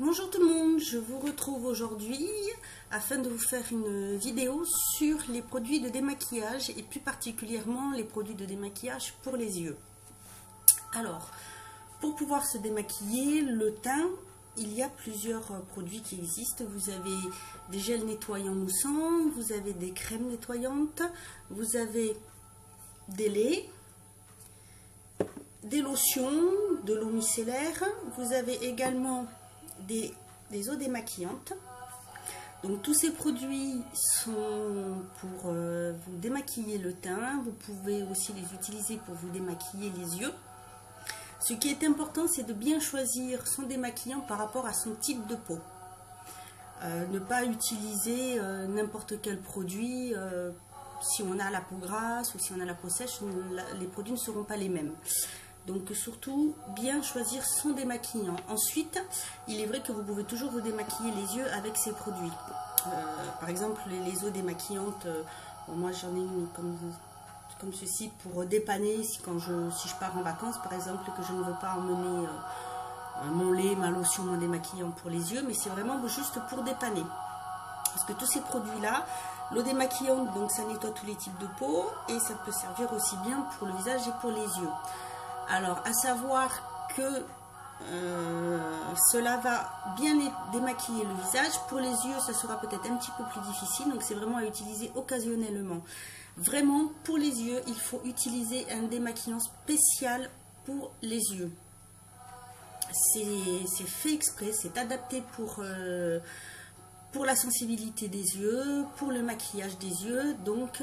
Bonjour tout le monde, je vous retrouve aujourd'hui afin de vous faire une vidéo sur les produits de démaquillage et plus particulièrement les produits de démaquillage pour les yeux. Alors, pour pouvoir se démaquiller le teint, il y a plusieurs produits qui existent. Vous avez des gels nettoyants moussants, vous avez des crèmes nettoyantes, vous avez des laits, des lotions, de l'eau micellaire, vous avez également des eaux démaquillantes. Donc tous ces produits sont pour vous démaquiller le teint. Vous pouvez aussi les utiliser pour vous démaquiller les yeux. Ce qui est important, c'est de bien choisir son démaquillant par rapport à son type de peau. Ne pas utiliser n'importe quel produit. Si on a la peau grasse ou si on a la peau sèche, les produits ne seront pas les mêmes. Donc surtout, bien choisir son démaquillant. Ensuite, il est vrai que vous pouvez toujours vous démaquiller les yeux avec ces produits. Par exemple, les eaux démaquillantes, moi j'en ai une comme ceci pour dépanner si je pars en vacances, par exemple, que je ne veux pas emmener mon lait, ma lotion, mon démaquillant pour les yeux, mais c'est vraiment juste pour dépanner. Parce que tous ces produits-là, l'eau démaquillante, donc ça nettoie tous les types de peau et ça peut servir aussi bien pour le visage et pour les yeux. Alors, à savoir que cela va bien démaquiller le visage. Pour les yeux, ça sera peut-être un petit peu plus difficile. Donc, c'est vraiment à utiliser occasionnellement. Vraiment, pour les yeux, il faut utiliser un démaquillant spécial pour les yeux. C'est fait exprès, c'est adapté pour la sensibilité des yeux, pour le maquillage des yeux. Donc,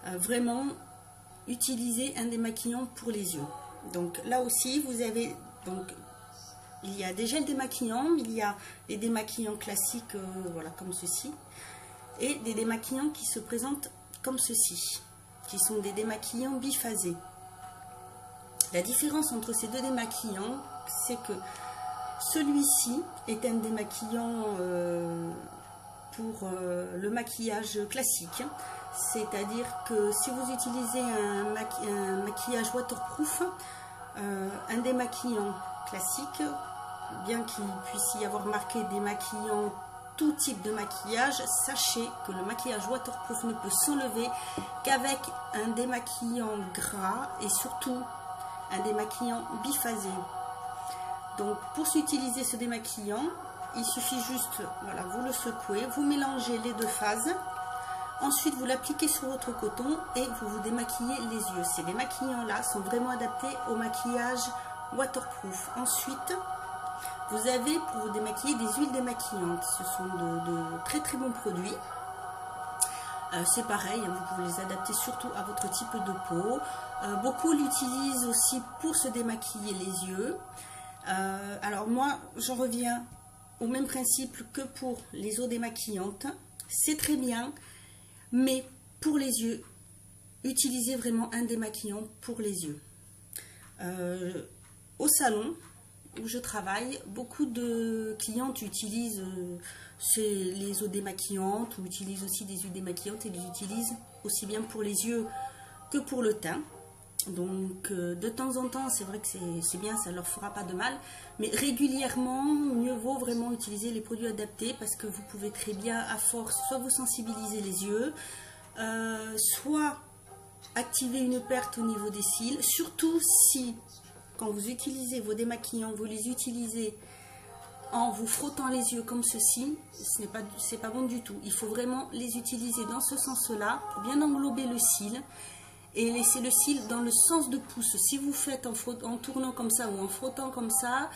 vraiment, utiliser un démaquillant pour les yeux. Donc là aussi, vous avez, il y a des gels démaquillants, il y a des démaquillants classiques, voilà, comme ceci, et des démaquillants qui se présentent comme ceci, qui sont des démaquillants biphasés. La différence entre ces deux démaquillants, c'est que celui-ci est un démaquillant pour le maquillage classique. C'est-à-dire que si vous utilisez un maquillage waterproof, un démaquillant classique, bien qu'il puisse y avoir marqué démaquillant tout type de maquillage, sachez que le maquillage waterproof ne peut s'enlever qu'avec un démaquillant gras et surtout un démaquillant biphasé. Donc pour utiliser ce démaquillant, il suffit juste, voilà, vous le secouez, vous mélangez les deux phases. Ensuite, vous l'appliquez sur votre coton et vous vous démaquillez les yeux. Ces démaquillants-là sont vraiment adaptés au maquillage waterproof. Ensuite, vous avez pour vous démaquiller des huiles démaquillantes. Ce sont de très très bons produits. C'est pareil, vous pouvez les adapter surtout à votre type de peau. Beaucoup l'utilisent aussi pour se démaquiller les yeux. Alors moi, j'en reviens au même principe que pour les eaux démaquillantes. C'est très bien. Mais pour les yeux, utilisez vraiment un démaquillant pour les yeux. Au salon où je travaille, beaucoup de clientes utilisent les eaux démaquillantes ou utilisent aussi des huiles démaquillantes et les utilisent aussi bien pour les yeux que pour le teint. Donc de temps en temps, c'est vrai que c'est bien, ça ne leur fera pas de mal. Mais régulièrement, mieux vaut vraiment utiliser les produits adaptés parce que vous pouvez très bien, à force, soit vous sensibiliser les yeux, soit activer une perte au niveau des cils. Surtout si, quand vous utilisez vos démaquillants, vous les utilisez en vous frottant les yeux comme ceci, c'est pas bon du tout. Il faut vraiment les utiliser dans ce sens-là pour bien englober le cil et laisser le cil dans le sens de pouce. Si vous faites en tournant comme ça ou en frottant comme ça,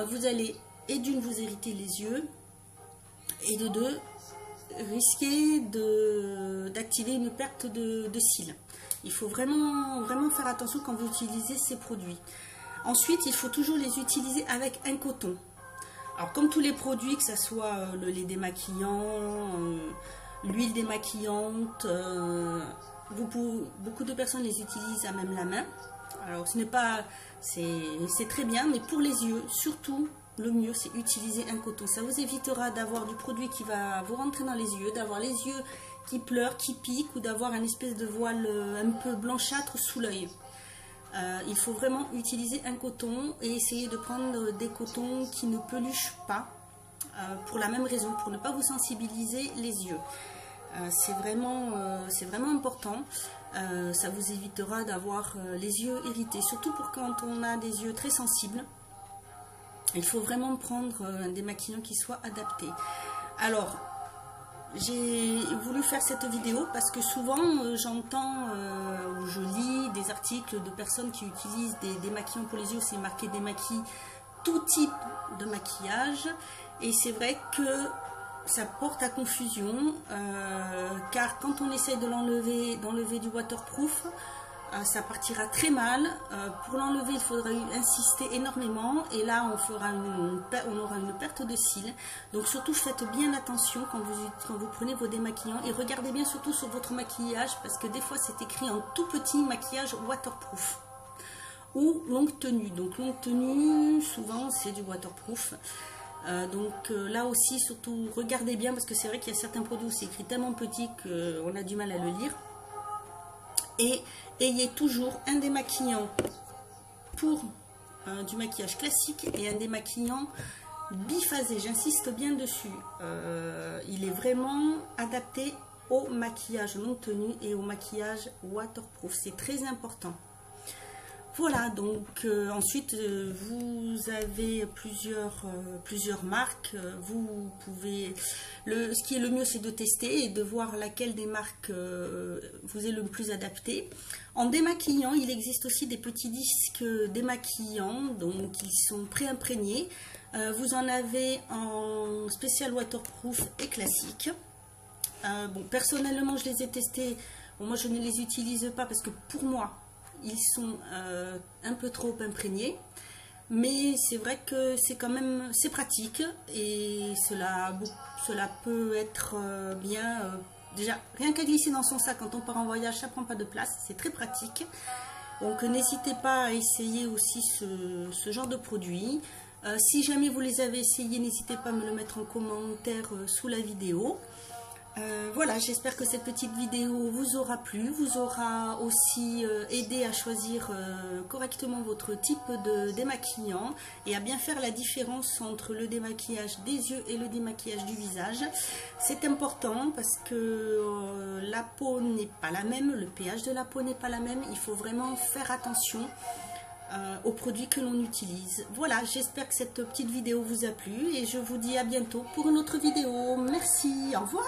vous allez, et d'une, vous irriter les yeux, et de deux, risquer d'activer une perte de cils. Il faut vraiment faire attention quand vous utilisez ces produits. Ensuite, il faut toujours les utiliser avec un coton. Alors, comme tous les produits, que ce soit le lait démaquillant, l'huile démaquillante, beaucoup de personnes les utilisent à même la main. Alors ce n'est pas, c'est très bien, mais pour les yeux, surtout, le mieux c'est utiliser un coton. Ça vous évitera d'avoir du produit qui va vous rentrer dans les yeux, d'avoir les yeux qui pleurent, qui piquent, ou d'avoir un espèce de voile un peu blanchâtre sous l'œil. Il faut vraiment utiliser un coton et essayer de prendre des cotons qui ne peluchent pas. pour la même raison, pour ne pas vous sensibiliser les yeux. C'est vraiment important. Ça vous évitera d'avoir les yeux irrités, surtout pour quand on a des yeux très sensibles. Il faut vraiment prendre un démaquillant qui soit adapté. Alors, j'ai voulu faire cette vidéo parce que souvent j'entends ou je lis des articles de personnes qui utilisent des démaquillants pour les yeux. C'est marqué démaquille tout type de maquillage, et c'est vrai que ça porte à confusion, car quand on essaye d'enlever du waterproof, ça partira très mal. Pour l'enlever, il faudra insister énormément, et là on aura une perte de cils. Donc surtout faites bien attention quand vous prenez vos démaquillants, et regardez bien surtout sur votre maquillage, parce que des fois c'est écrit en tout petit maquillage waterproof ou longue tenue. Donc longue tenue, souvent c'est du waterproof. Là aussi, surtout regardez bien, parce que c'est vrai qu'il y a certains produits où c'est écrit tellement petit qu'on a du mal à le lire. Et ayez toujours un démaquillant pour du maquillage classique et un démaquillant biphasé. J'insiste bien dessus. Il est vraiment adapté au maquillage longue tenue et au maquillage waterproof. C'est très important. Voilà, donc ensuite vous avez plusieurs marques. Vous pouvez, ce qui est le mieux, c'est de tester et de voir laquelle des marques vous est le plus adapté. En démaquillant, il existe aussi des petits disques démaquillants, donc ils sont pré-imprégnés. Vous en avez en spécial waterproof et classique. Bon, personnellement, je les ai testés. Bon, moi, je ne les utilise pas parce que pour moi, ils sont un peu trop imprégnés, mais c'est vrai que c'est pratique, et cela peut être bien. Déjà, rien qu'à glisser dans son sac quand on part en voyage, ça prend pas de place, c'est très pratique. Donc n'hésitez pas à essayer aussi ce genre de produit. Si jamais vous les avez essayés, n'hésitez pas à me le mettre en commentaire sous la vidéo. Voilà, j'espère que cette petite vidéo vous aura plu, vous aura aussi aidé à choisir correctement votre type de démaquillant et à bien faire la différence entre le démaquillage des yeux et le démaquillage du visage. C'est important parce que la peau n'est pas la même, le pH de la peau n'est pas la même, il faut vraiment faire attention aux produits que l'on utilise. Voilà, j'espère que cette petite vidéo vous a plu et je vous dis à bientôt pour une autre vidéo. Merci, au revoir.